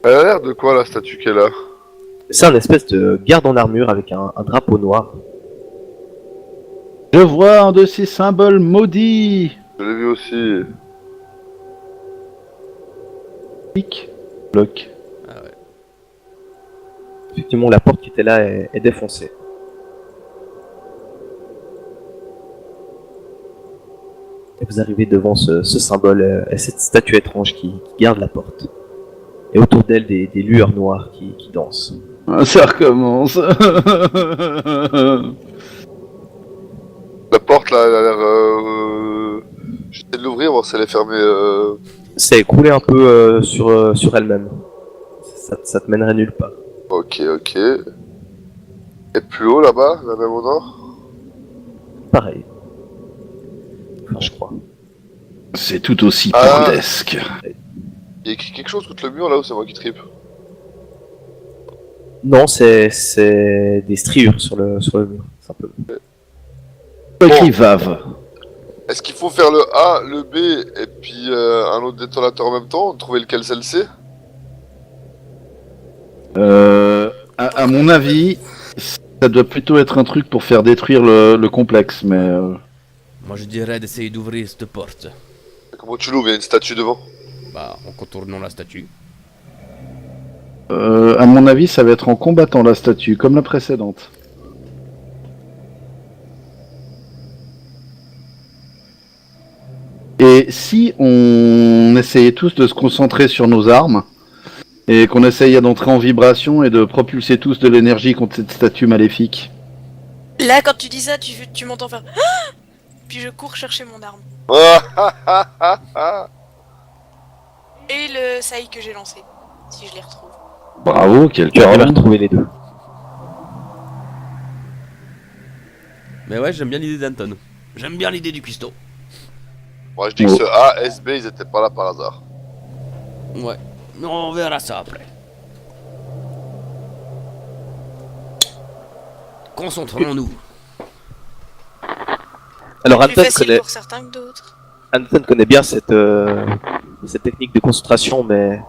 Elle a l'air de quoi la statue qu'elle a? C'est un espèce de garde en armure avec un drapeau noir. Je vois un de ces symboles maudits. Je l'ai vu aussi. Pic. Bloc. Ah ouais. Effectivement, la porte qui était là est défoncée. Et vous arrivez devant ce symbole et cette statue étrange qui garde la porte. Et autour d'elle, des lueurs noires qui dansent. Ça recommence. La porte là, elle a l'air. J'essaie de l'ouvrir, voir si elle est fermée. C'est écroulé un peu sur elle-même. Ça te mènerait nulle part. Ok, ok. Et plus haut là-bas, la même au nord? Pareil. Enfin, je crois. C'est tout aussi Ah. bordesque. Il y a écrit quelque chose contre le mur là ou c'est moi qui tripe? Non, c'est des striures sur le mur, simplement. Écrit Vave. Est-ce qu'il faut faire le A, le B et puis un autre détonateur en même temps? Trouver lequel c'est le C? À mon avis, ça doit plutôt être un truc pour faire détruire le complexe, mais... Moi je dirais d'essayer d'ouvrir cette porte. Comment tu l'ouvres? Il y a une statue devant. Bah, en contournant la statue. à mon avis, ça va être en combattant la statue, comme la précédente. Et si on essayait tous de se concentrer sur nos armes, et qu'on essayait d'entrer en vibration et de propulser tous de l'énergie contre cette statue maléfique? Là, quand tu dis ça, tu m'entends faire. Ah, puis je cours chercher mon arme. Et le saï que j'ai lancé, si je les retrouve. Bravo, Tu arrives quelqu'un. à retrouver les deux. Mais ouais, j'aime bien l'idée d'Anton. J'aime bien l'idée du cuistot. Moi je dis que ce A, S, B, ils étaient pas là par hasard. Ouais, mais on verra ça après. Concentrons-nous. Alors Plus facile pour certains que d'autres. Anton connaît bien cette technique de concentration, mais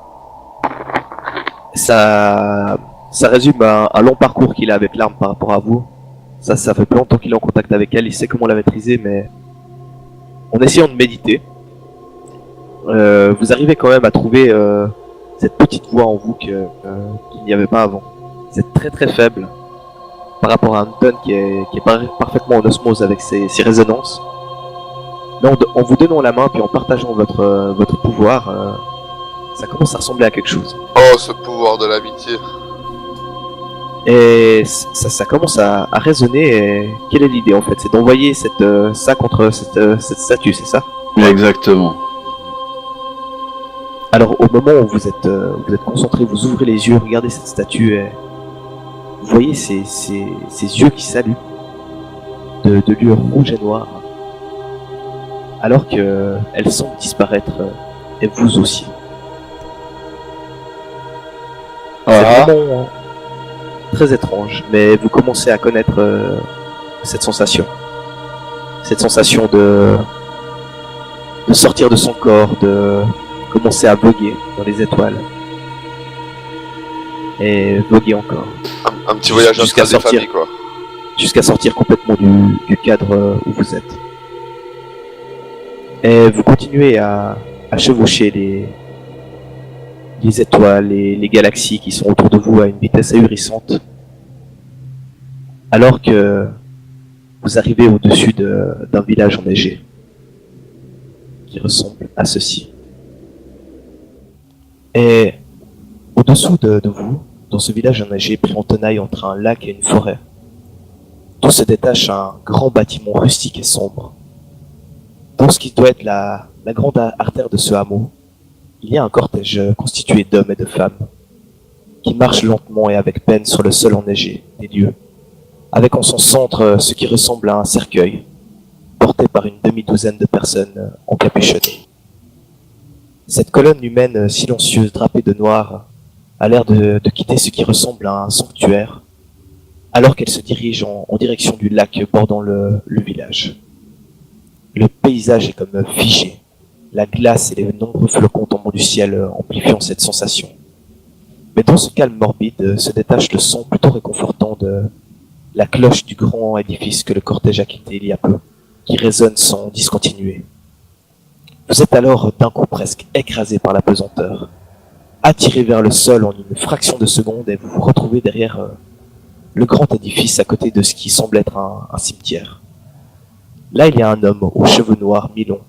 ça résume un long parcours qu'il a avec l'arme par rapport à vous. Ça fait plus longtemps qu'il est en contact avec elle, il sait comment la maîtriser, mais en essayant de méditer, vous arrivez quand même à trouver cette petite voix en vous qu'il n'y avait pas avant. C'est très très faible par rapport à Anton qui est parfaitement en osmose avec ses résonances. Mais en vous donnant la main puis en partageant votre pouvoir, ça commence à ressembler à quelque chose. Oh, ce pouvoir de l'amitié. Et ça commence à résonner. Et quelle est l'idée en fait? C'est d'envoyer ça contre cette statue, c'est ça? Exactement. Alors au moment où vous êtes concentré, vous ouvrez les yeux, regardez cette statue et vous voyez ces yeux qui saluent de lueur rouge et noire. Alors qu'elle semble disparaître, et vous aussi. C'est vraiment très étrange, mais vous commencez à connaître cette sensation. Cette sensation de sortir de son corps, de commencer à voguer dans les étoiles. Et voguer encore. Un petit voyage Jusqu'à astral des sortir. familles, quoi. Jusqu'à sortir complètement du cadre où vous êtes. Et vous continuez à chevaucher les étoiles et les galaxies qui sont autour de vous à une vitesse ahurissante. Alors que vous arrivez au-dessus d'un village enneigé qui ressemble à ceci. Et au-dessous de vous, dans ce village enneigé pris en tenaille entre un lac et une forêt, d'où se détache un grand bâtiment rustique et sombre. Dans ce qui doit être la grande artère de ce hameau, il y a un cortège constitué d'hommes et de femmes qui marchent lentement et avec peine sur le sol enneigé des lieux, avec en son centre ce qui ressemble à un cercueil, porté par une demi-douzaine de personnes encapuchonnées. Cette colonne humaine silencieuse drapée de noir a l'air de quitter ce qui ressemble à un sanctuaire, alors qu'elle se dirige en direction du lac bordant le village. Le paysage est comme figé, la glace et les nombreux flocons tombant du ciel amplifiant cette sensation. Mais dans ce calme morbide se détache le son plutôt réconfortant de la cloche du grand édifice que le cortège a quitté il y a peu, qui résonne sans discontinuer. Vous êtes alors d'un coup presque écrasé par la pesanteur, attiré vers le sol en une fraction de seconde et vous vous retrouvez derrière le grand édifice à côté de ce qui semble être un cimetière. Là, il y a un homme aux cheveux noirs mi-longs,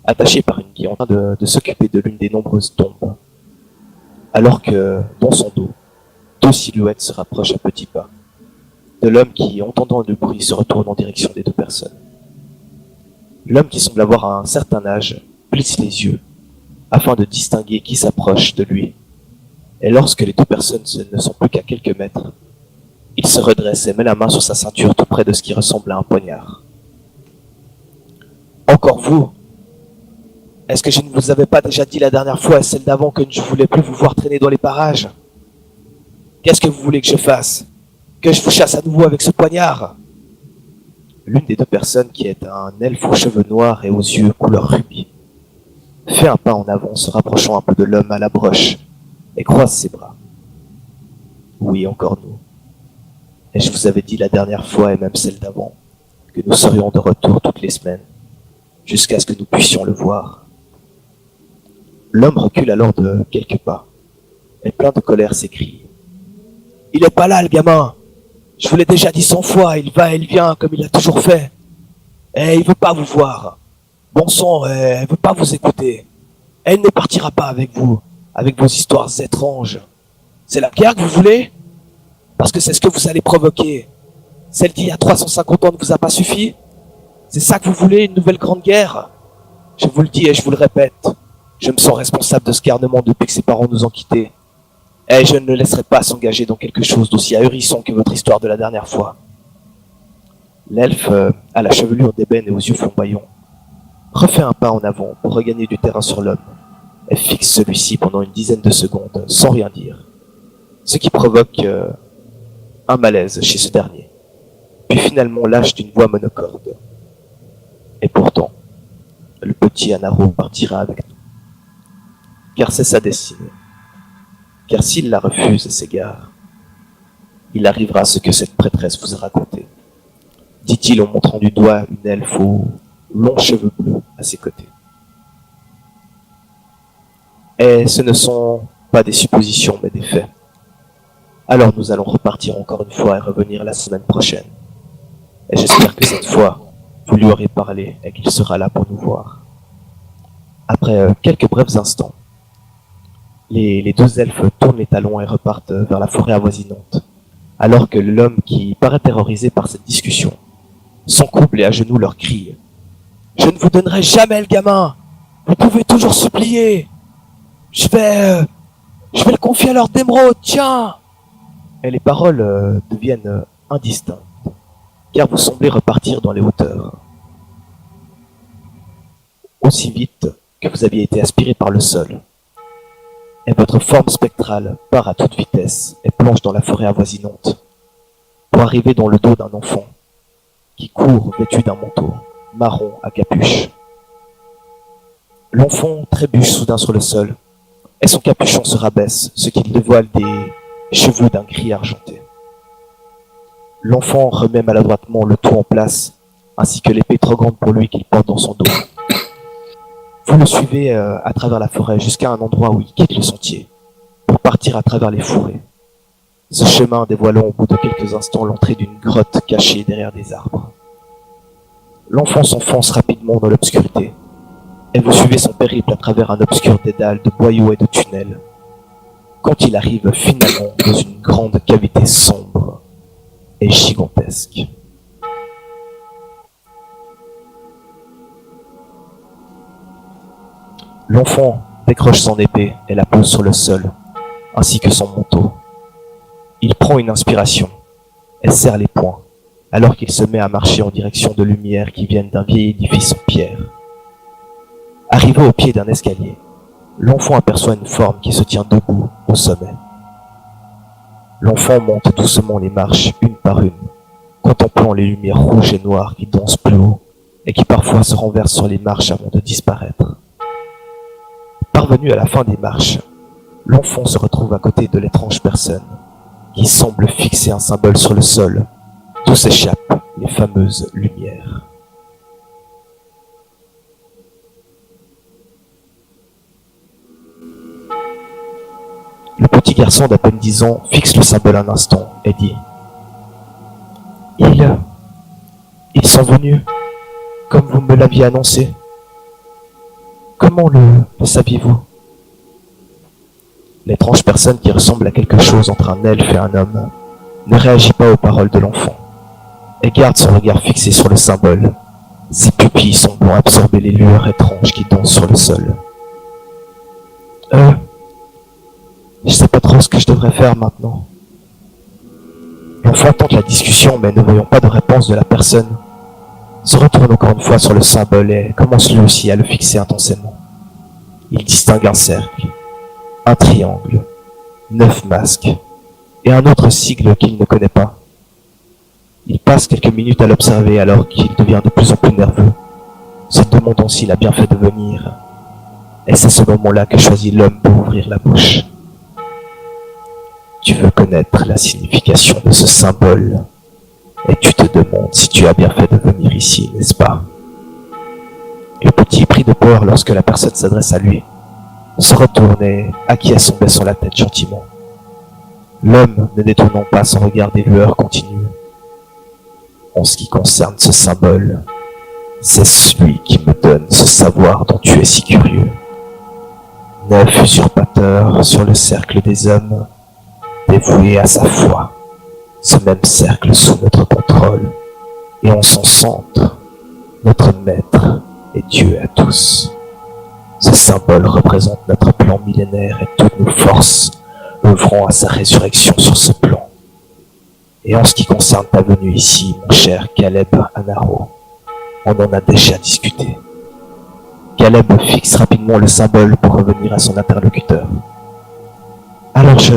attaché par une guille en train de s'occuper de l'une des nombreuses tombes. Alors que, dans son dos, deux silhouettes se rapprochent à petits pas, de l'homme qui, entendant le bruit, se retourne en direction des deux personnes. L'homme qui semble avoir un certain âge plisse les yeux, afin de distinguer qui s'approche de lui. Et lorsque les deux personnes ne sont plus qu'à quelques mètres, il se redresse et met la main sur sa ceinture tout près de ce qui ressemble à un poignard. Encore vous? Est-ce que je ne vous avais pas déjà dit la dernière fois et celle d'avant que je ne voulais plus vous voir traîner dans les parages? Qu'est-ce que vous voulez que je fasse? Que je vous chasse à nouveau avec ce poignard? L'une des deux personnes, qui est un elfe aux cheveux noirs et aux yeux couleur rubis, fait un pas en avant, se rapprochant un peu de l'homme à la broche, et croise ses bras. Oui, encore nous. Et je vous avais dit la dernière fois, et même celle d'avant, que nous serions de retour toutes les semaines, jusqu'à ce que nous puissions le voir. L'homme recule alors de quelques pas, et plein de colère s'écrie. « Il est pas là, le gamin! Je vous l'ai déjà dit 100 fois, il va et il vient comme il a toujours fait. Et il veut pas vous voir. Bon sang, il veut pas vous écouter. Et il ne partira pas avec vous, avec vos histoires étranges. C'est la guerre que vous voulez? Parce que c'est ce que vous allez provoquer. Celle d'il y a 350 ans ne vous a pas suffi? C'est ça que vous voulez, une nouvelle grande guerre? Je vous le dis et je vous le répète, je me sens responsable de ce garnement depuis que ses parents nous ont quittés. Et je ne le laisserai pas s'engager dans quelque chose d'aussi ahurissant que votre histoire de la dernière fois. » L'elfe, à la chevelure d'ébène et aux yeux flamboyants, refait un pas en avant pour regagner du terrain sur l'homme, et fixe celui-ci pendant une dizaine de secondes, sans rien dire, ce qui provoque un malaise chez ce dernier, puis finalement lâche d'une voix monocorde. Et pourtant, le petit Anaro partira avec nous, car c'est sa destinée. Car s'il la refuse et s'égare, il arrivera ce que cette prêtresse vous a raconté, dit-il en montrant du doigt une elfe aux longs cheveux bleus à ses côtés. Et ce ne sont pas des suppositions mais des faits. Alors nous allons repartir encore une fois et revenir la semaine prochaine. Et j'espère que cette fois, vous lui aurez parlé et qu'il sera là pour nous voir. Après quelques brefs instants, les deux elfes tournent les talons et repartent vers la forêt avoisinante, alors que l'homme qui paraît terrorisé par cette discussion s'encouble et à genoux leur crie « Je ne vous donnerai jamais le gamin! Vous pouvez toujours supplier! Je vais le confier à Lord d'Émeraude, tiens !» Et les paroles deviennent indistinctes, car vous semblez repartir dans les hauteurs. Aussi vite que vous aviez été aspiré par le sol, et votre forme spectrale part à toute vitesse et plonge dans la forêt avoisinante, pour arriver dans le dos d'un enfant, qui court vêtu d'un manteau marron à capuche. L'enfant trébuche soudain sur le sol, et son capuchon se rabaisse, ce qui dévoile des cheveux d'un gris argenté. L'enfant remet maladroitement le tout en place, ainsi que l'épée trop grande pour lui qu'il porte dans son dos. Vous le suivez à travers la forêt jusqu'à un endroit où il quitte le sentier, pour partir à travers les fourrés. Ce chemin dévoilant au bout de quelques instants l'entrée d'une grotte cachée derrière des arbres. L'enfant s'enfonce rapidement dans l'obscurité, et vous suivez son périple à travers un obscur dédale de boyaux et de tunnels, quand il arrive finalement dans une grande cavité sombre et gigantesque. L'enfant décroche son épée et la pose sur le sol, ainsi que son manteau. Il prend une inspiration et serre les poings, alors qu'il se met à marcher en direction de lumières qui viennent d'un vieil édifice en pierre. Arrivé au pied d'un escalier, l'enfant aperçoit une forme qui se tient debout au sommet. L'enfant monte doucement les marches une par une, contemplant les lumières rouges et noires qui dansent plus haut et qui parfois se renversent sur les marches avant de disparaître. Parvenu à la fin des marches, l'enfant se retrouve à côté de l'étrange personne qui semble fixer un symbole sur le sol, d'où s'échappent les fameuses lumières. Le petit garçon d'à peine 10 ans fixe le symbole un instant et dit « Ils sont venus, comme vous me l'aviez annoncé. Comment le saviez-vous » L'étrange personne qui ressemble à quelque chose entre un elfe et un homme ne réagit pas aux paroles de l'enfant et garde son regard fixé sur le symbole. Ses pupilles semblant absorber les lueurs étranges qui dansent sur le sol. Je sais pas trop ce que je devrais faire maintenant. L'enfant tente la discussion, mais ne voyant pas de réponse de la personne, se retourne encore une fois sur le symbole et commence lui aussi à le fixer intensément. Il distingue un cercle, un triangle, 9 masques et un autre sigle qu'il ne connaît pas. Il passe quelques minutes à l'observer alors qu'il devient de plus en plus nerveux, se demandant s'il a bien fait de venir. Et c'est ce moment-là que choisit l'homme pour ouvrir la bouche. Tu veux connaître la signification de ce symbole et tu te demandes si tu as bien fait de venir ici, n'est-ce pas? Le petit prit de peur lorsque la personne s'adresse à lui, se retourne et acquiesce en baissant la tête gentiment. L'homme, ne détournant pas son regard des lueurs, continue. En ce qui concerne ce symbole, c'est celui qui me donne ce savoir dont tu es si curieux. 9 usurpateurs sur le cercle des hommes, dévoués à sa foi, ce même cercle sous notre contrôle, et en son centre, notre maître et Dieu à tous. Ce symbole représente notre plan millénaire et toutes nos forces œuvrant à sa résurrection sur ce plan. Et en ce qui concerne ta venue ici, mon cher Caleb Anaro, on en a déjà discuté. Caleb fixe rapidement le symbole pour revenir à son interlocuteur. Alors je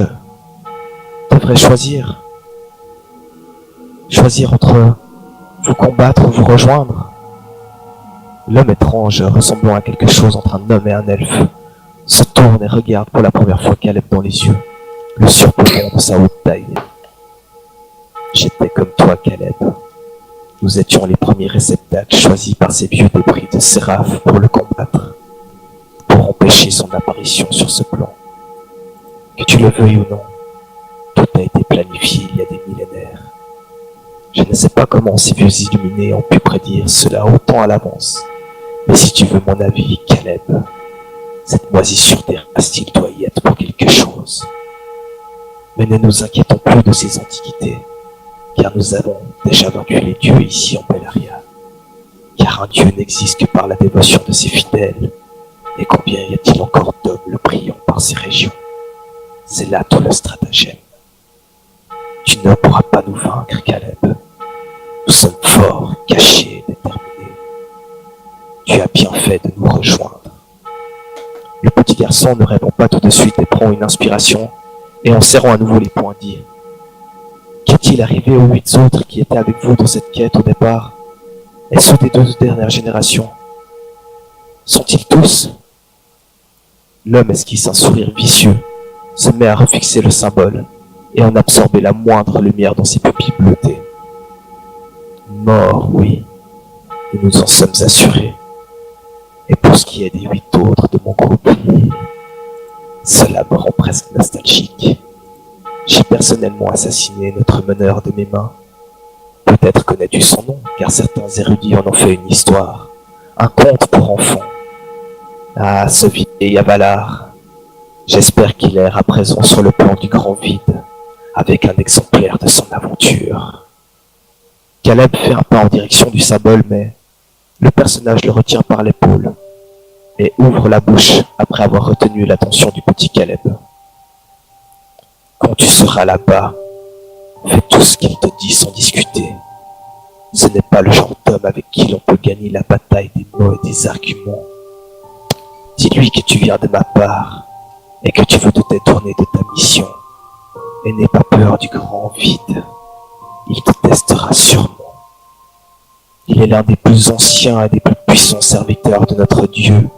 devrais choisir entre vous combattre ou vous rejoindre. L'homme étrange, ressemblant à quelque chose entre un homme et un elfe, se tourne et regarde pour la première fois Caleb dans les yeux, le surplombant de sa haute taille. J'étais comme toi, Caleb. Nous étions les premiers réceptacles choisis par ces vieux débris de Séraph pour le combattre, pour empêcher son apparition sur ce plan. Que tu le veuilles ou non, tout a été planifié il y a des millénaires. Je ne sais pas comment ces vieux illuminés ont pu prédire cela autant à l'avance, mais si tu veux mon avis, Caleb, cette moisissure terrestre doit y être pour quelque chose. Mais ne nous inquiétons plus de ces antiquités, car nous avons déjà vaincu les dieux ici en Bellaria. Car un dieu n'existe que par la dévotion de ses fidèles, et combien y a-t-il encore d'hommes le priant par ces régions? C'est là tout le stratagème. Tu ne pourras pas nous vaincre, Caleb. Nous sommes forts, cachés, déterminés. Tu as bien fait de nous rejoindre. Le petit garçon ne répond pas tout de suite et prend une inspiration, et en serrant à nouveau les poings dit « Qu'est-il arrivé aux 8 autres qui étaient avec vous dans cette quête au départ, et ceux des 2 dernières générations? Sont-ils tous ?» L'homme esquisse un sourire vicieux, se met à refixer le symbole, et en absorber la moindre lumière dans ses pupilles bleutées. Mort, oui, nous nous en sommes assurés. Et pour ce qui est des 8 autres de mon groupe, cela me rend presque nostalgique. J'ai personnellement assassiné notre meneur de mes mains. Peut-être connais-tu son nom, car certains érudits en ont fait une histoire, un conte pour enfants. Ah, ce vieil Avalar, j'espère qu'il erre à présent sur le plan du grand vide, avec un exemplaire de son aventure. Caleb fait un pas en direction du symbole, mais le personnage le retient par l'épaule et ouvre la bouche après avoir retenu l'attention du petit Caleb. Quand tu seras là-bas, fais tout ce qu'il te dit sans discuter. Ce n'est pas le genre d'homme avec qui l'on peut gagner la bataille des mots et des arguments. Dis-lui que tu viens de ma part et que tu veux te détourner de ta mission. Et n'aie pas peur du grand vide. Il te testera sûrement. Il est l'un des plus anciens et des plus puissants serviteurs de notre Dieu,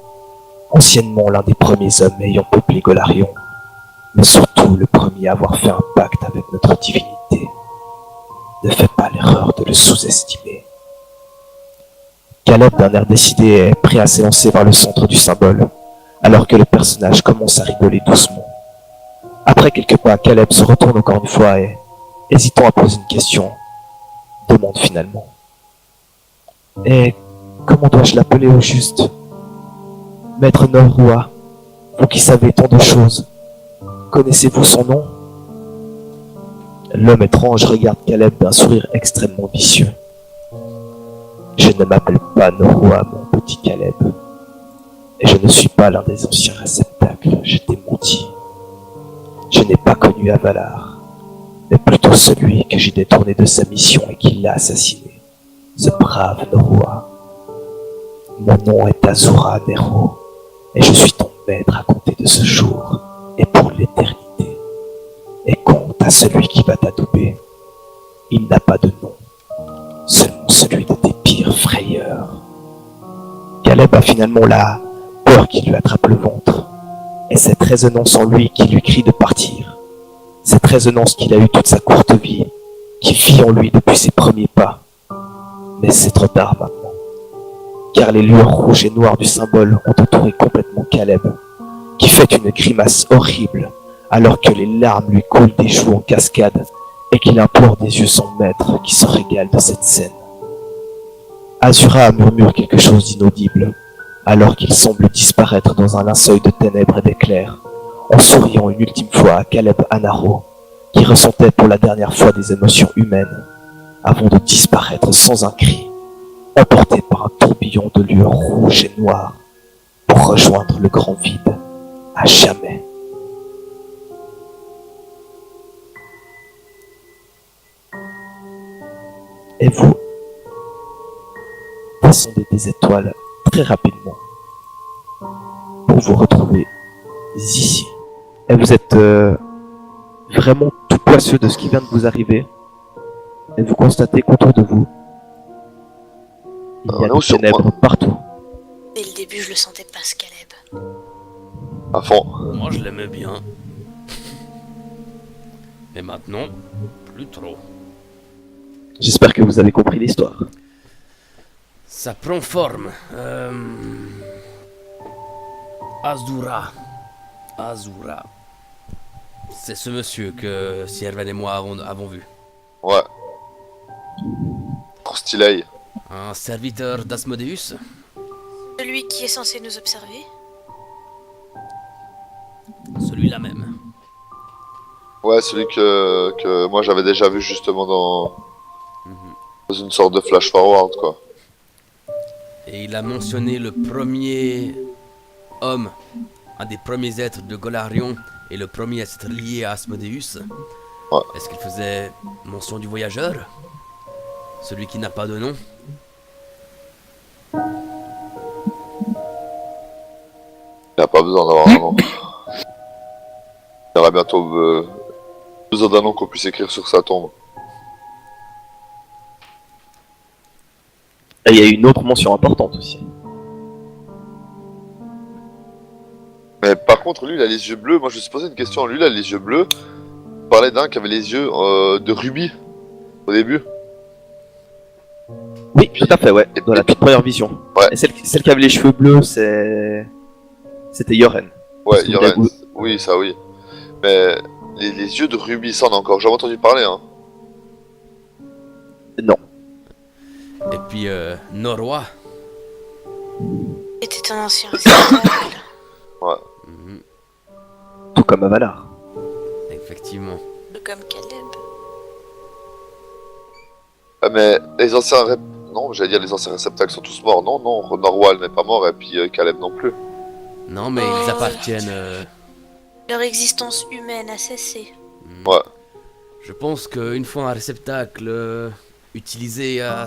anciennement l'un des premiers hommes ayant peuplé Golarion, mais surtout le premier à avoir fait un pacte avec notre divinité. Ne fais pas l'erreur de le sous-estimer. Caleb, d'un air décidé, est prêt à s'élancer vers le centre du symbole, alors que le personnage commence à rigoler doucement. Après quelques pas, Caleb se retourne encore une fois et, hésitant à poser une question, demande finalement. Et comment dois-je l'appeler au juste? Maître Norroi, vous qui savez tant de choses, connaissez-vous son nom? L'homme étrange regarde Caleb d'un sourire extrêmement vicieux. Je ne m'appelle pas Norroi, mon petit Caleb. Et je ne suis pas l'un des anciens réceptacles, je t'ai menti. Je n'ai pas connu Avalar, mais plutôt celui que j'ai détourné de sa mission et qui l'a assassiné. Ce brave Norroi. Mon nom est Azura Nero, et je suis ton maître à compter de ce jour et pour l'éternité. Et compte à celui qui va t'adouber. Il n'a pas de nom, seulement celui de tes pires frayeurs. Caleb a finalement la peur qui lui attrape le ventre, et cette résonance en lui qui lui crie de partir. Cette résonance qu'il a eue toute sa courte vie, qui vit en lui depuis ses premiers pas. Mais c'est trop tard maintenant, car les lueurs rouges et noires du symbole ont entouré complètement Caleb, qui fait une grimace horrible alors que les larmes lui coulent des joues en cascade et qu'il implore des yeux son maître qui se régale de cette scène. Azura murmure quelque chose d'inaudible alors qu'il semble disparaître dans un linceul de ténèbres et d'éclairs, en souriant une ultime fois à Caleb Anaro, qui ressentait pour la dernière fois des émotions humaines, avant de disparaître sans un cri, emporté par un tourbillon de lueurs rouges et noires, pour rejoindre le grand vide à jamais. Et vous descendez des étoiles très rapidement pour vous retrouver ici. Et vous êtes vraiment tout poisseux de ce qui vient de vous arriver. Et vous constatez qu'autour de vous, il y a des ténèbres partout. Dès le début, je le sentais pas, ce Caleb. À fond. Moi, je l'aimais bien. Et maintenant, plus trop. J'espère que vous avez compris l'histoire. Ça prend forme. Azura. Azura. C'est ce monsieur que Sierven et moi avons vu. Ouais. Trop stylé. Un serviteur d'Asmodeus. Celui qui est censé nous observer. Celui-là même. Ouais, celui que moi j'avais déjà vu justement dans une sorte de flash forward quoi. Et il a mentionné le premier homme, un des premiers êtres de Golarion, et le premier à s'être lié à Asmodeus. Ouais. Est-ce qu'il faisait mention du voyageur? Celui qui n'a pas de nom? Il n'a pas besoin d'avoir un nom. Il aura bientôt besoin d'un nom qu'on puisse écrire sur sa tombe. Et il y a une autre mention importante aussi. Mais par contre, lui, il a les yeux bleus. Moi, je me suis posé une question. Lui, il a les yeux bleus. On parlait d'un qui avait les yeux de rubis au début. Oui, tout à fait, ouais. Dans la toute première vision. Ouais. Et celle qui avait les cheveux bleus, c'était Yoren. Ouais, Parce que Yoren. vous- Oui, ça oui. Mais les yeux de rubis, ça on a encore jamais entendu parler. Hein. Non. Et puis, Norroi. Était un ancien réceptacle. Mhm, Tout comme Avalar. effectivement. Comme Caleb. Ah, mais les anciens non, j'allais dire les anciens réceptacles sont tous morts. Non, non, Norwal n'est pas mort et puis Caleb non plus. Non, mais ils appartiennent. Leur existence humaine a cessé. Ouais. Je pense qu'une fois un réceptacle utilisé à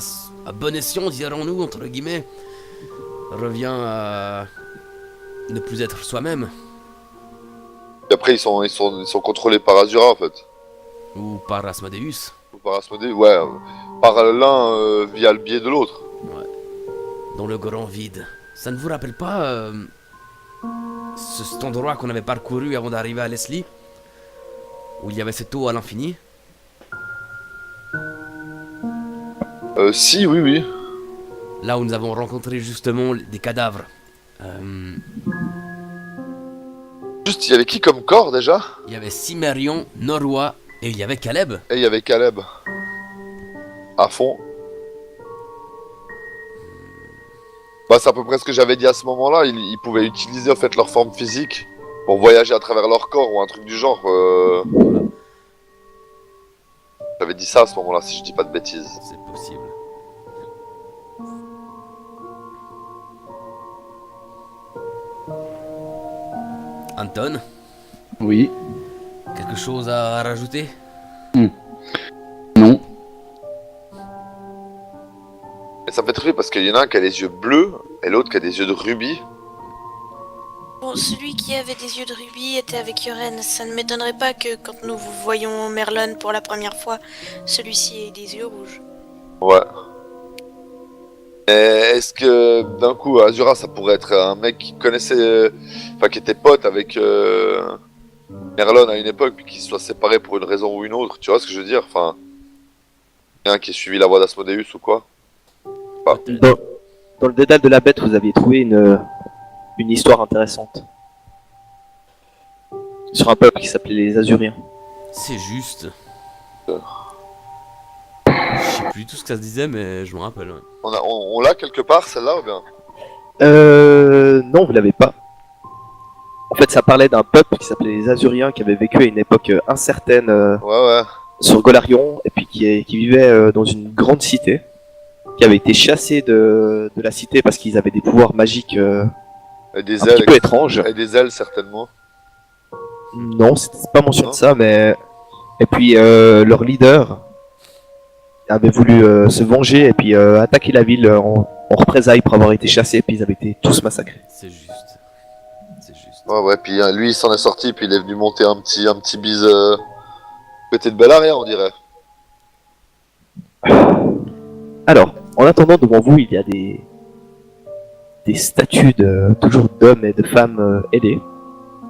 bon escient, dirons-nous, entre guillemets, revient à ne plus être soi-même. Et après ils sont contrôlés par Azura en fait. Ou par Asmodeus. Ou par Asmodée, ouais. Par l'un via le biais de l'autre. Dans le grand vide. Ça ne vous rappelle pas cet endroit qu'on avait parcouru avant d'arriver à Leslie? où il y avait cette eau à l'infini? Si, oui, oui. Là où nous avons rencontré justement des cadavres. Juste, il y avait qui comme corps déjà? Il y avait Cimérion, Norwa et il y avait Caleb. Et il y avait Caleb. À fond. Bah, c'est à peu près ce que j'avais dit à ce moment-là. Ils pouvaient utiliser en fait leur forme physique pour voyager à travers leur corps ou un truc du genre. J'avais dit ça à ce moment-là, si je dis pas de bêtises. C'est possible. Anton, Oui. quelque chose à rajouter? Non. Et ça me fait très rire parce qu'il y en a un qui a les yeux bleus et l'autre qui a des yeux de rubis. Bon, celui qui avait des yeux de rubis était avec Yoren. Ça ne m'étonnerait pas que quand nous voyons Merlon pour la première fois, celui-ci ait des yeux rouges. Ouais. Et est-ce que d'un coup Azura ça pourrait être un mec qui connaissait, enfin qui était pote avec Merlon à une époque puis qui se soit séparé pour une raison ou une autre, tu vois ce que je veux dire? Enfin, un qui a suivi la voie d'Asmodeus ou quoi? Dans, dans le dédale de la bête, vous aviez trouvé une histoire intéressante. Sur un peuple qui s'appelait les Azuriens. C'est juste. Je sais plus tout ce que ça se disait, mais je me rappelle. Ouais. On l'a quelque part celle-là ou bien? Non, vous l'avez pas. En fait, ça parlait d'un peuple qui s'appelait les Azuriens, qui avait vécu à une époque incertaine Ouais. sur Golarion, et puis qui vivait dans une grande cité, qui avait été chassé de la cité parce qu'ils avaient des pouvoirs magiques Et des un ailes, petit peu étranges. et des ailes certainement. Non, c'était pas mention Non. de ça, mais... Et puis, leur leader avait voulu se venger et puis attaquer la ville en représailles pour avoir été chassés, et puis ils avaient été tous massacrés. C'est juste. C'est juste. Ouais, puis lui il s'en est sorti puis il est venu monter un petit bise côté de Bellaria on dirait. Alors, en attendant, devant vous, il y a des statues toujours d'hommes et de femmes ailés,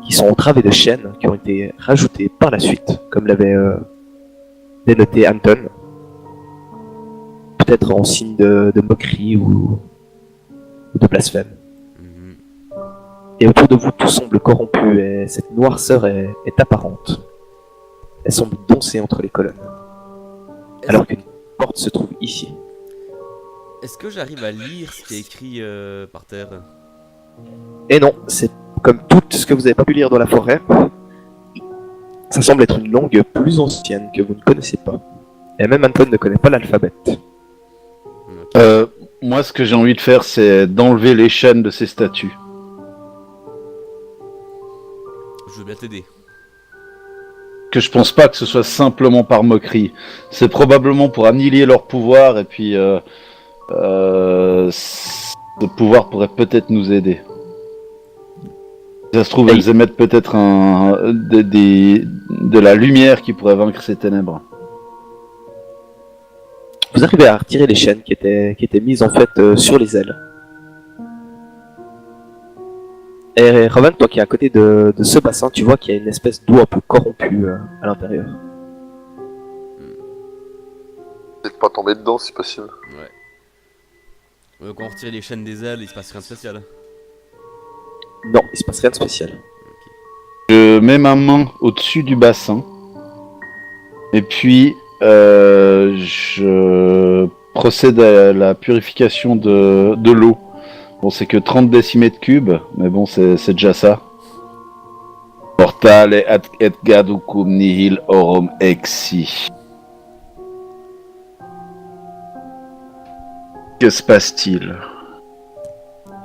qui sont entravées de chaînes, qui ont été rajoutées par la suite, comme l'avait dénoté Anton. Peut-être en signe de moquerie ou de blasphème. Mhm. Et autour de vous, tout semble corrompu, et cette noirceur est apparente. Elle semble danser entre les colonnes, alors qu'une porte se trouve ici. Est-ce que j'arrive à lire ce qui est écrit par terre? Et non, c'est comme tout ce que vous n'avez pas pu lire dans la forêt. Ça semble être une langue plus ancienne que vous ne connaissez pas. Et même Anton ne connaît pas l'alphabet. Ok. Moi, ce que j'ai envie de faire, c'est d'enlever les chaînes de ces statues. Je veux bien t'aider. Que je pense pas que ce soit simplement par moquerie. C'est probablement pour annihiler leur pouvoir et puis ce pouvoir pourrait peut-être nous aider. Si ça se trouve, Et elles émettent peut-être de la lumière qui pourrait vaincre ces ténèbres. Vous arrivez à retirer les chaînes qui étaient mises en fait sur les ailes. Et Ravan, toi qui es à côté de ce bassin, tu vois qu'il y a une espèce d'eau un peu corrompue à l'intérieur. Peut-être pas tomber dedans si possible. Ouais. Quand on retire les chaînes des ailes, il se passe rien de spécial. Non, il se passe rien de spécial. Je mets ma main au-dessus du bassin. Et puis, je procède à la purification de l'eau. Bon, c'est que 30 décimètres cubes, mais bon, c'est déjà ça. Portale et gaducum nihil orum exi. Que se passe-t-il?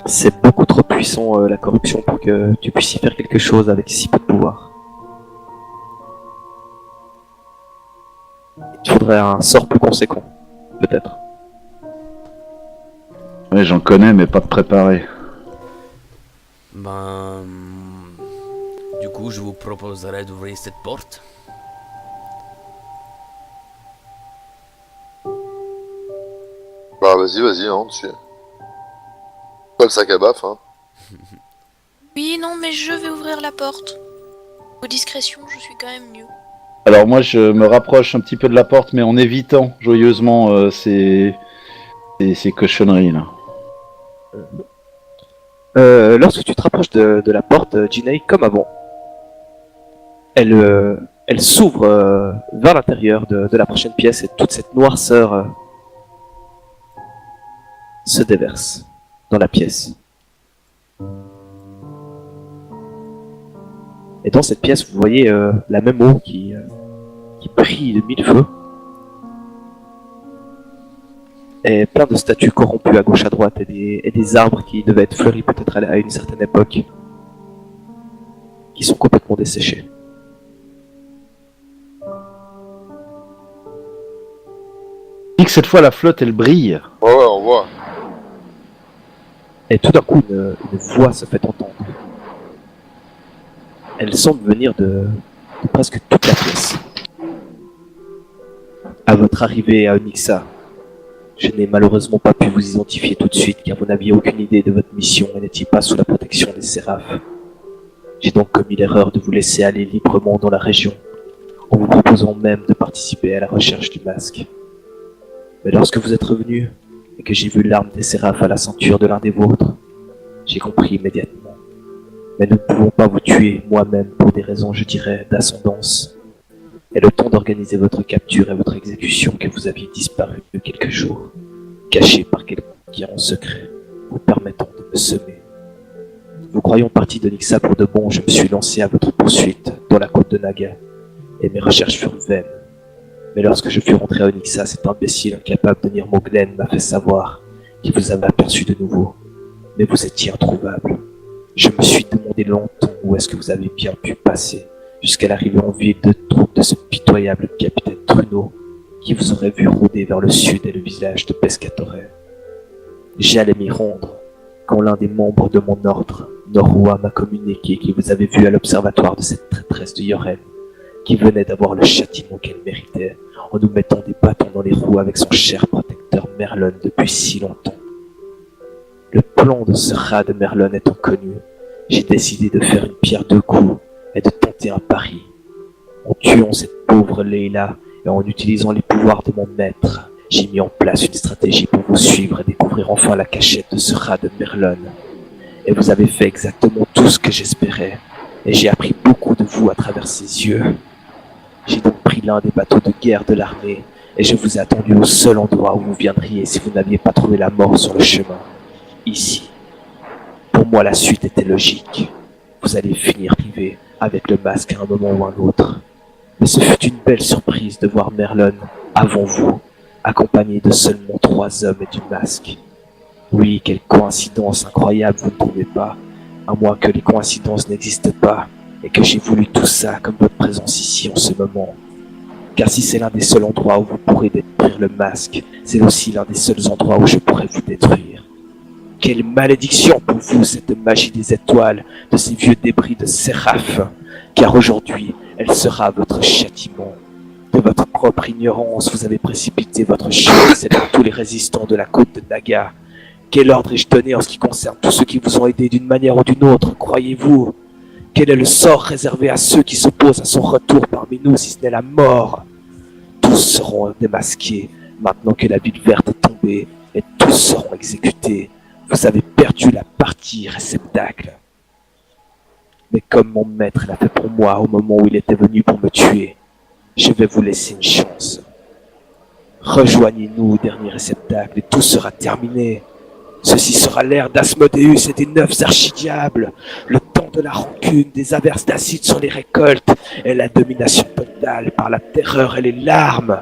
C'est beaucoup trop puissant la corruption pour que tu puisses y faire quelque chose avec si peu de pouvoir. Il faudrait un sort plus conséquent, peut-être. Ouais, j'en connais, mais pas de préparé. Ben. Du coup, je vous proposerais d'ouvrir cette porte. Bah vas-y, hein, dessus. Pas le sac à baf, hein. Oui, non, mais je vais ouvrir la porte. Aux discrétions, je suis quand même mieux. Alors moi je me rapproche un petit peu de la porte, mais en évitant joyeusement ces cochonneries là. Lorsque tu te rapproches de la porte, Jinei, comme avant, elle s'ouvre vers l'intérieur de la prochaine pièce et toute cette noirceur se déverse dans la pièce. Et dans cette pièce, vous voyez la même eau qui brille de mille feux. Et plein de statues corrompues à gauche à droite et des arbres qui devaient être fleuris peut-être à une certaine époque, qui sont complètement desséchés. Dis que cette fois la flotte elle brille. Ouais, on voit. Et tout d'un coup, une voix se fait entendre. Elle semble venir de presque toute la pièce. À votre arrivée à Onyxa, je n'ai malheureusement pas pu vous identifier tout de suite car vous n'aviez aucune idée de votre mission et n'étiez pas sous la protection des Séraphes. J'ai donc commis l'erreur de vous laisser aller librement dans la région, en vous proposant même de participer à la recherche du masque. Mais lorsque vous êtes revenu et que j'ai vu l'arme des Séraphes à la ceinture de l'un des vôtres, j'ai compris immédiatement. Mais nous ne pouvons pas vous tuer moi-même pour des raisons, je dirais, d'ascendance. Et le temps d'organiser votre capture et votre exécution que vous aviez disparu de quelques jours, caché par quelqu'un qui en secret, vous permettant de me semer. Vous croyant parti de Nixa pour de bon, je me suis lancé à votre poursuite dans la côte de Naga, et mes recherches furent vaines. Mais lorsque je fus rentré à Onyxa, cet imbécile incapable de lire Moglen m'a fait savoir qu'il vous avait aperçu de nouveau. Mais vous étiez introuvable. Je me suis demandé longtemps où est-ce que vous avez bien pu passer, jusqu'à l'arrivée en ville de troupes de ce pitoyable capitaine Truno, qui vous aurait vu rôder vers le sud et le village de Pescatore. J'allais m'y rendre, quand l'un des membres de mon ordre, Norua, m'a communiqué qu'il vous avait vu à l'observatoire de cette traîtresse de Yoren, qui venait d'avoir le châtiment qu'elle méritait, en nous mettant des bâtons dans les roues avec son cher protecteur Merlon depuis si longtemps. Le plan de ce rat de Merlon étant connu, j'ai décidé de faire une pierre deux coups et de tenter un pari. En tuant cette pauvre Leila et en utilisant les pouvoirs de mon maître, j'ai mis en place une stratégie pour vous suivre et découvrir enfin la cachette de ce rat de Merlon. Et vous avez fait exactement tout ce que j'espérais, et j'ai appris beaucoup de vous à travers ses yeux. J'ai donc pris l'un des bateaux de guerre de l'armée, et je vous ai attendu au seul endroit où vous viendriez si vous n'aviez pas trouvé la mort sur le chemin. Ici. Pour moi, la suite était logique. Vous allez finir privé avec le masque à un moment ou un autre. Mais ce fut une belle surprise de voir Merlon, avant vous, accompagné de seulement 3 hommes et du masque. Oui, quelle coïncidence incroyable, vous ne trouvez pas? À moins que les coïncidences n'existent pas, et que j'ai voulu tout ça comme votre présence ici en ce moment. Car si c'est l'un des seuls endroits où vous pourrez détruire le masque, c'est aussi l'un des seuls endroits où je pourrais vous détruire. Quelle malédiction pour vous, cette magie des étoiles, de ces vieux débris de Séraph, car aujourd'hui, elle sera votre châtiment. De votre propre ignorance, vous avez précipité votre chute, celle de tous les résistants de la côte de Naga. Quel ordre ai-je donné en ce qui concerne tous ceux qui vous ont aidé d'une manière ou d'une autre, croyez-vous? Quel est le sort réservé à ceux qui s'opposent à son retour parmi nous, si ce n'est la mort? Tous seront démasqués, maintenant que la ville verte est tombée, et tous seront exécutés. Vous avez perdu la partie réceptacle. Mais comme mon maître l'a fait pour moi au moment où il était venu pour me tuer, je vais vous laisser une chance. Rejoignez-nous au dernier réceptacle et tout sera terminé. Ceci sera l'ère d'Asmodeus et des 9 archidiables, le temps de la rancune, des averses d'acide sur les récoltes et la domination totale par la terreur et les larmes.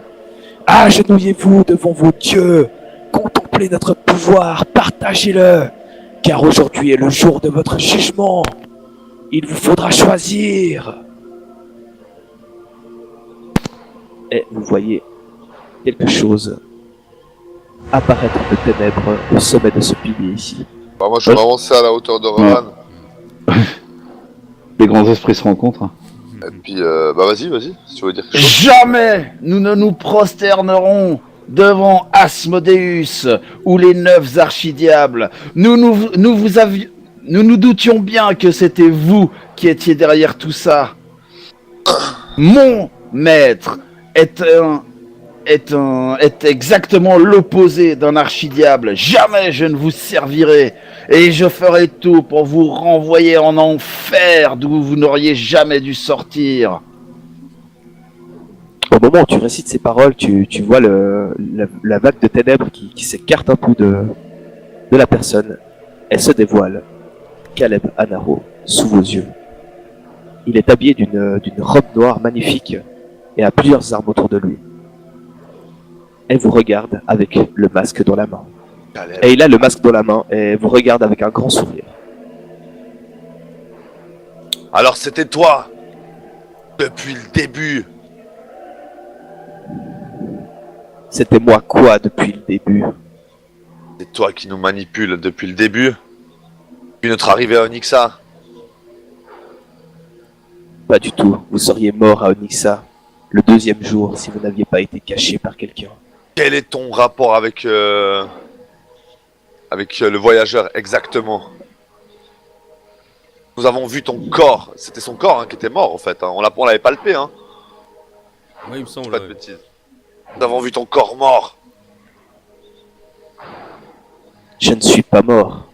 Agenouillez-vous devant vos dieux, contemplez notre pouvoir, partagez-le, car aujourd'hui est le jour de votre jugement. Il vous faudra choisir. Et vous voyez quelque chose apparaître de ténèbres au sommet de ce pilier ici. Bah, moi, je vais m'avancer à la hauteur de Roman. Les grands esprits se rencontrent. Et puis, bah vas-y, si tu veux dire quelque chose. Jamais nous ne nous prosternerons devant Asmodeus ou les 9 archidiables. Nous nous doutions bien que c'était vous qui étiez derrière tout ça. Mon maître, est exactement l'opposé d'un archidiable. Jamais je ne vous servirai, et je ferai tout pour vous renvoyer en enfer d'où vous n'auriez jamais dû sortir. Au moment où tu récites ces paroles, tu vois la vague de ténèbres qui s'écarte un peu de la personne. Elle se dévoile. Caleb Anaro, sous vos yeux. Il est habillé d'une robe noire magnifique et a plusieurs armes autour de lui. Elle vous regarde avec le masque dans la main. Caleb. Et il a le masque dans la main et vous regarde avec un grand sourire. Alors c'était toi depuis le début. C'était moi quoi depuis le début? C'est toi qui nous manipules depuis le début. Depuis notre arrivée à Onyxa. Pas du tout. Vous seriez mort à Onyxa le deuxième jour si vous n'aviez pas été caché par quelqu'un. Quel est ton rapport avec le voyageur exactement? Nous avons vu ton corps. C'était son corps qui était mort en fait. On l'avait palpé. Oui, il me semble. Pas de bêtises. Nous avons vu ton corps mort. Je ne suis pas mort.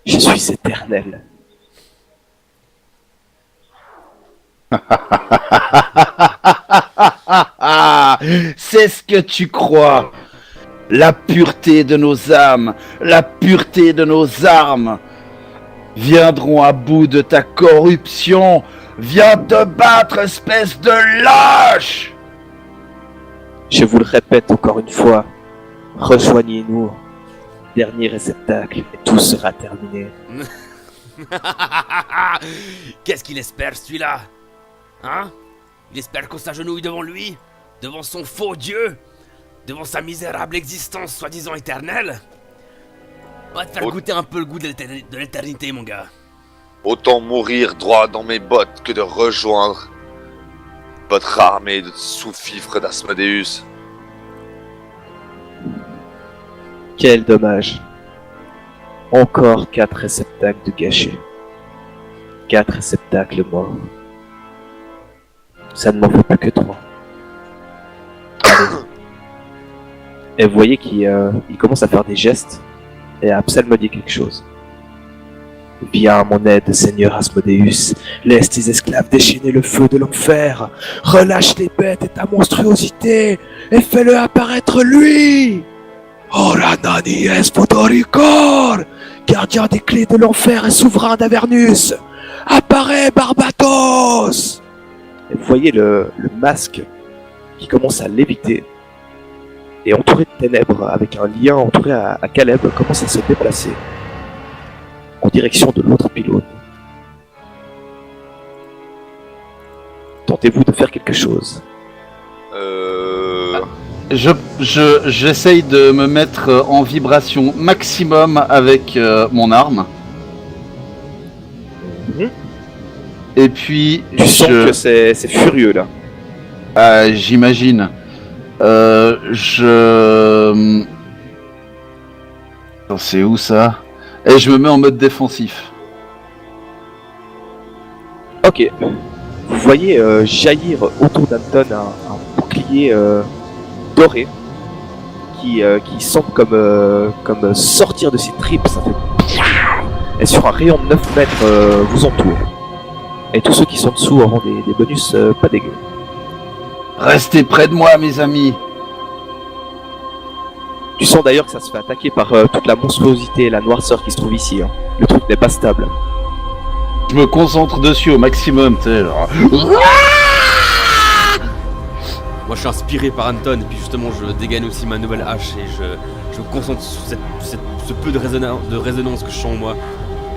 Je suis éternel. C'est ce que tu crois. La pureté de nos âmes, la pureté de nos armes viendront à bout de ta corruption. Viens te battre, espèce de lâche! Je vous le répète encore une fois. Rejoignez-nous. Dernier réceptacle et tout sera terminé. Qu'est-ce qu'il espère celui-là? Hein? Il espère qu'on s'agenouille devant lui? Devant son faux dieu? Devant sa misérable existence soi-disant éternelle? On va te faire goûter un peu le goût de l'éternité, mon gars. Autant mourir droit dans mes bottes que de rejoindre votre armée de sous-fifres d'Asmodeus. Quel dommage. Encore 4 réceptacles de gâchés. 4 réceptacles morts. Ça ne m'en fait plus que 3. Et vous voyez qu'il commence à faire des gestes et à psalmodier quelque chose. Viens à mon aide, Seigneur Asmodeus. Laisse tes esclaves déchaîner le feu de l'enfer. Relâche les bêtes et ta monstruosité et fais-le apparaître lui. Oranani Espodoricor, gardien des clés de l'enfer et souverain d'Avernus. Apparaît, Barbatos. Et vous voyez le masque qui commence à léviter et entouré de ténèbres avec un lien entouré à Caleb commence à se déplacer en direction de l'autre pylône. Tentez-vous de faire quelque chose. J'essaye de me mettre en vibration maximum avec mon arme. Et puis Tu sens que c'est furieux là. j'imagine. C'est où ça? Et je me mets en mode défensif. Ok. Vous voyez jaillir autour d'Anton un bouclier doré qui semble comme sortir de ses tripes. Ça fait... Et sur un rayon de 9 mètres vous entoure. Et tous ceux qui sont dessous auront des bonus pas dégueux. Restez près de moi, mes amis. Tu sens d'ailleurs que ça se fait attaquer par toute la monstruosité et la noirceur qui se trouve ici. Hein. Le truc n'est pas stable. Je me concentre dessus au maximum, tu sais, genre. Moi je suis inspiré par Anton et puis justement je dégaine aussi ma nouvelle hache et je me concentre sur ce peu de résonance que je sens en moi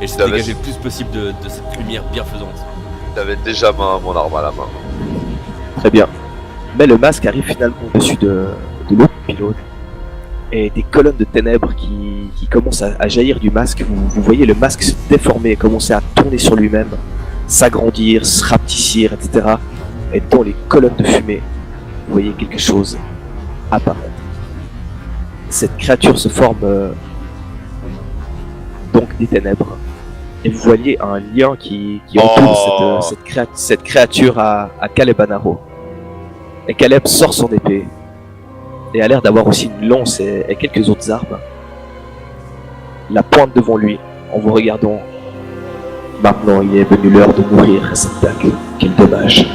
et j'essaie de dégager le plus possible de cette lumière bienfaisante. J'avais déjà mon arme à la main. Très bien. Mais le masque arrive finalement au-dessus de l'autre pylône. Et des colonnes de ténèbres qui commencent à jaillir du masque. Vous voyez le masque se déformer, commencer à tourner sur lui-même, s'agrandir, se rapetissir, etc. Et dans les colonnes de fumée, vous voyez quelque chose apparaître. Cette créature se forme donc des ténèbres. Et vous voyez un lien qui entoure cette créature à Caleb Anaro. Et Caleb sort son épée et a l'air d'avoir aussi une lance et quelques autres armes. La pointe devant lui en vous regardant. Maintenant, il est venu l'heure de mourir, Razeptak. Quel dommage.